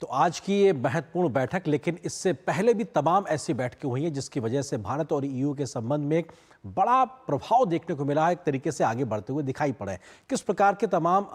तो आज की ये महत्वपूर्ण बैठक, लेकिन इससे पहले भी तमाम ऐसी बैठकें हुई हैं जिसकी वजह से भारत और ईयू के संबंध में एक बड़ा प्रभाव देखने को मिला है, एक तरीके से आगे बढ़ते हुए दिखाई पड़े। किस प्रकार के तमाम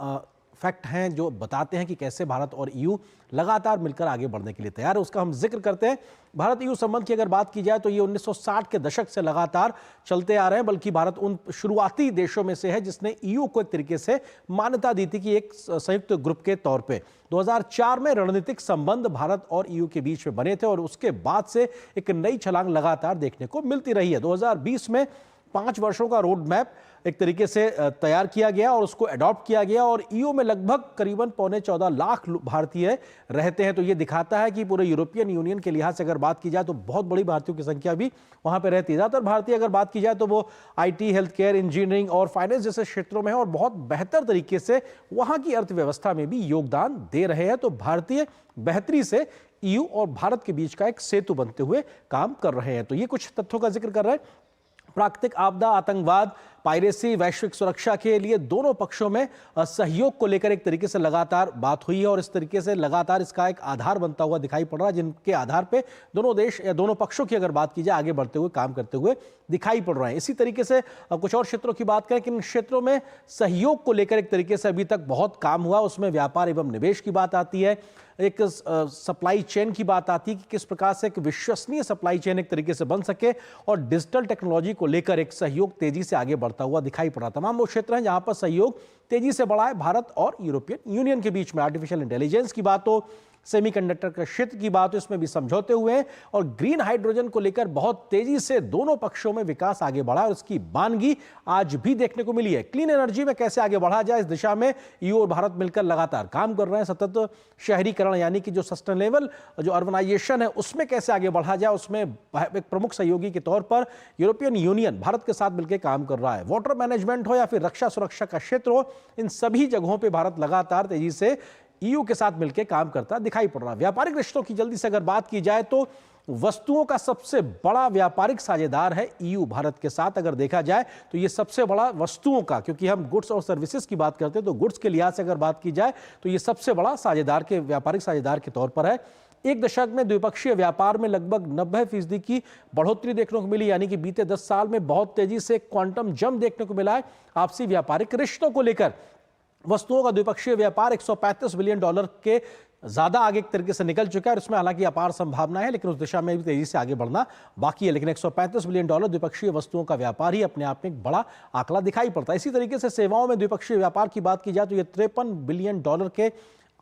फैक्ट हैं जो बताते हैं कि कैसे भारत और ईयू लगातार मिलकर आगे बढ़ने के लिए तैयार है, उसका हम जिक्र करते हैं। भारत ईयू संबंध की अगर बात की जाए तो ये 1960 के दशक से लगातार चलते आ रहे हैं, बल्कि भारत उन शुरुआती देशों में से है जिसने ईयू को एक तरीके से मान्यता दी थी कि एक संयुक्त ग्रुप के तौर पे। 2004 में रणनीतिक संबंध भारत और ईयू के बीच में बने थे और उसके बाद से एक नई छलांग लगातार देखने को मिलती रही है। 2020 में 5 वर्षों का रोड मैप एक तरीके से तैयार किया गया और उसको अडॉप्ट किया गया और ईयू में लगभग करीबन 14.25 लाख भारतीय रहते हैं। तो ये दिखाता है कि पूरे यूरोपियन यूनियन के लिहाज से अगर बात की जाए तो बहुत बड़ी भारतीयों की संख्या भी वहां पर रहती है। ज़्यादातर भारतीय अगर बात की जाए तो वो IT, हेल्थ केयर, इंजीनियरिंग और फाइनेंस जैसे क्षेत्रों में है और बहुत बेहतर तरीके से वहां की अर्थव्यवस्था में भी योगदान दे रहे हैं। तो भारतीय बेहतरी से ईयू और भारत के बीच का एक सेतु बनते हुए काम कर रहे हैं। तो ये कुछ तथ्यों का जिक्र कर रहे हैं। प्राकृतिक आपदा, आतंकवाद, पायरेसी, वैश्विक सुरक्षा के लिए दोनों पक्षों में सहयोग को लेकर एक तरीके से लगातार बात हुई है और इस तरीके से लगातार इसका एक आधार बनता हुआ दिखाई पड़ रहा है, जिनके आधार पे दोनों देश या दोनों पक्षों की अगर बात की जाए आगे बढ़ते हुए काम करते हुए दिखाई पड़ रहे हैं। इसी तरीके से कुछ और क्षेत्रों की बात करें कि इन क्षेत्रों में सहयोग को लेकर एक तरीके से अभी तक बहुत काम हुआ। उसमें व्यापार एवं निवेश की बात आती है, एक सप्लाई चेन की बात आती है कि किस प्रकार से एक विश्वसनीय सप्लाई चेन एक तरीके से बन सके और डिजिटल टेक्नोलॉजी को लेकर एक सहयोग तेजी से आगे बढ़ता हुआ दिखाई पड़ा। तमाम वो क्षेत्र हैं जहां पर सहयोग तेजी से बढ़ा है भारत और यूरोपियन यूनियन के बीच में। आर्टिफिशियल इंटेलिजेंस की बात हो, सेमीकंडक्टर के क्षेत्र की बात हो, इसमें भी समझौते हुए हैं और ग्रीन हाइड्रोजन को लेकर बहुत तेजी से दोनों पक्षों में विकास आगे बढ़ा और उसकी बानगी आज भी देखने को मिली है। क्लीन एनर्जी में कैसे आगे बढ़ा जाए, इस दिशा में ईयू और भारत मिलकर लगातार काम कर रहे हैं। सतत शहरीकरण यानी कि जो सस्टेनेबल जो अर्बनाइजेशन है उसमें कैसे आगे बढ़ा जाए, उसमें एक प्रमुख सहयोगी के तौर पर यूरोपियन यूनियन भारत के साथ मिलकर काम कर रहा है। वाटर मैनेजमेंट हो या फिर रक्षा सुरक्षा का क्षेत्र हो, इन सभी जगहों पर भारत लगातार तेजी से ईयू के साथ मिलकर काम करता दिखाई पड़ रहा है। व्यापारिक रिश्तों की जल्दी से अगर बात की जाए तो वस्तुओं का सबसे बड़ा व्यापारिक साझेदार है ईयू भारत के साथ। अगर देखा जाए तो ये सबसे बड़ा वस्तुओं का, क्योंकि हम गुड्स और सर्विसेज की बात करते हैं तो गुड्स के लिहाज से अगर बात की जाए तो ये सबसे बड़ा साझेदार के व्यापारिक साझेदार के तौर पर है। एक दशक में द्विपक्षीय व्यापार में लगभग 90% की बढ़ोतरी देखने को मिली, यानी कि बीते 10 साल में बहुत तेजी से क्वांटम जंप देखने को मिला है। आपसी व्यापारिक रिश्तों को लेकर वस्तुओं का द्विपक्षीय व्यापार $135 बिलियन के ज्यादा आगे एक तरीके से निकल चुका है। इसमें हालांकि अपार संभावना है, लेकिन उस दिशा में भी तेजी से आगे बढ़ना बाकी है। लेकिन $135 बिलियन द्विपक्षीय वस्तुओं का व्यापार ही अपने आप में एक बड़ा आंकड़ा दिखाई पड़ता है। इसी तरीके से सेवाओं में द्विपक्षीय व्यापार की बात की जाए तो यह $53 बिलियन के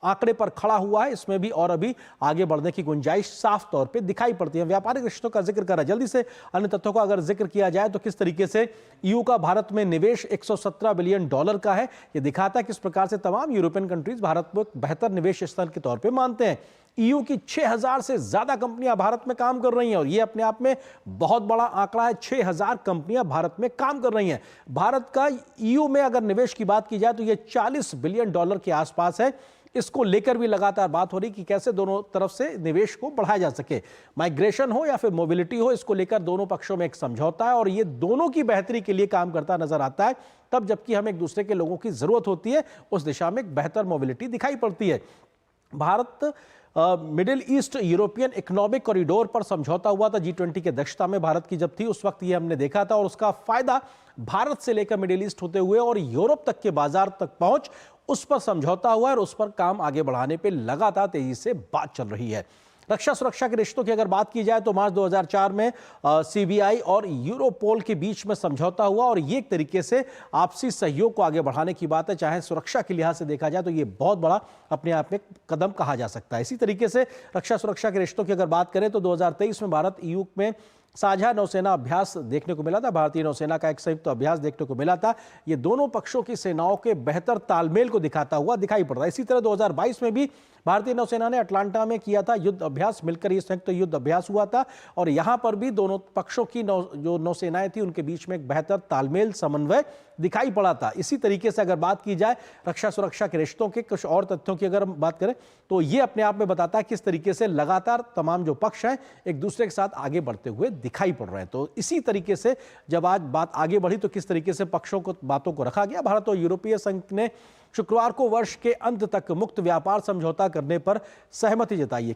आंकड़े पर खड़ा हुआ है। इसमें भी और अभी आगे बढ़ने की गुंजाइश साफ तौर पे दिखाई पड़ती है। व्यापारिक रिश्तों का जिक्र करा, जल्दी से अन्य तथ्यों का अगर जिक्र किया जाए तो किस तरीके से ईयू का भारत में निवेश $117 बिलियन का है। यह दिखाता है किस प्रकार से तमाम यूरोपियन कंट्रीज भारत को एक बेहतर निवेश स्थल के तौर पर मानते हैं। ईयू की 6000 से ज्यादा कंपनियां भारत में काम कर रही हैं और यह अपने आप में बहुत बड़ा आंकड़ा है। 6000 कंपनियां भारत में काम कर रही हैं। भारत का ईयू में अगर निवेश की बात की जाए तो यह $40 बिलियन के आसपास है। इसको लेकर भी लगातार बात हो रही कि कैसे दोनों तरफ से निवेश को बढ़ाया जा सके। माइग्रेशन हो या फिर मोबिलिटी हो, इसको लेकर दोनों पक्षों में एक समझौता है और ये दोनों की बेहतरी के लिए काम करता नजर आता है। तब जबकि हमें एक दूसरे के लोगों की जरूरत होती है, उस दिशा में एक बेहतर मोबिलिटी दिखाई पड़ती है। Bharat middle east European economic corridor पर समझौता हुआ था G20 की अध्यक्षता में भारत की जब थी, उस वक्त ये हमने देखा था और उसका फायदा भारत से लेकर मिडिल ईस्ट होते हुए और यूरोप तक के बाजार तक पहुंच, उस पर समझौता हुआ है और उस पर काम आगे बढ़ाने पे लगातार तेजी से बात चल रही है। रक्षा सुरक्षा के रिश्तों की अगर बात की जाए तो मार्च 2004 में CBI और यूरोपोल के बीच में समझौता हुआ और ये एक तरीके से आपसी सहयोग को आगे बढ़ाने की बात है। चाहे सुरक्षा के लिहाज से देखा जाए तो ये बहुत बड़ा अपने आप में कदम कहा जा सकता है। इसी तरीके से रक्षा सुरक्षा के रिश्तों की अगर बात करें तो 2023 में भारत ईयू में साझा नौसेना अभ्यास देखने को मिला था। भारतीय नौसेना का एक संयुक्त अभ्यास देखने को मिला था। ये दोनों पक्षों की सेनाओं के बेहतर तालमेल को दिखाता हुआ दिखाई पड़ रहा है। इसी तरह 2022 में भी भारतीय नौसेना ने अटलांटा में किया था युद्ध अभ्यास, मिलकर ये संयुक्त युद्ध अभ्यास हुआ था और यहां पर भी दोनों पक्षों की जो नौसेनाएं थी उनके बीच में एक बेहतर तालमेल, समन्वय दिखाई पड़ा था। इसी तरीके से अगर बात की जाए रक्षा सुरक्षा के रिश्तों के कुछ और तथ्यों की अगर हम बात करें तो ये अपने आप में बताता है किस तरीके से लगातार तमाम जो पक्ष हैं एक दूसरे के साथ आगे बढ़ते हुए दिखाई पड़ रहे हैं। तो इसी तरीके से जब आज बात आगे बढ़ी तो किस तरीके से पक्षों को बातों को रखा गया। भारत और यूरोपीय संघ ने शुक्रवार को वर्ष के अंत तक मुक्त व्यापार समझौता करने पर सहमति जताई है।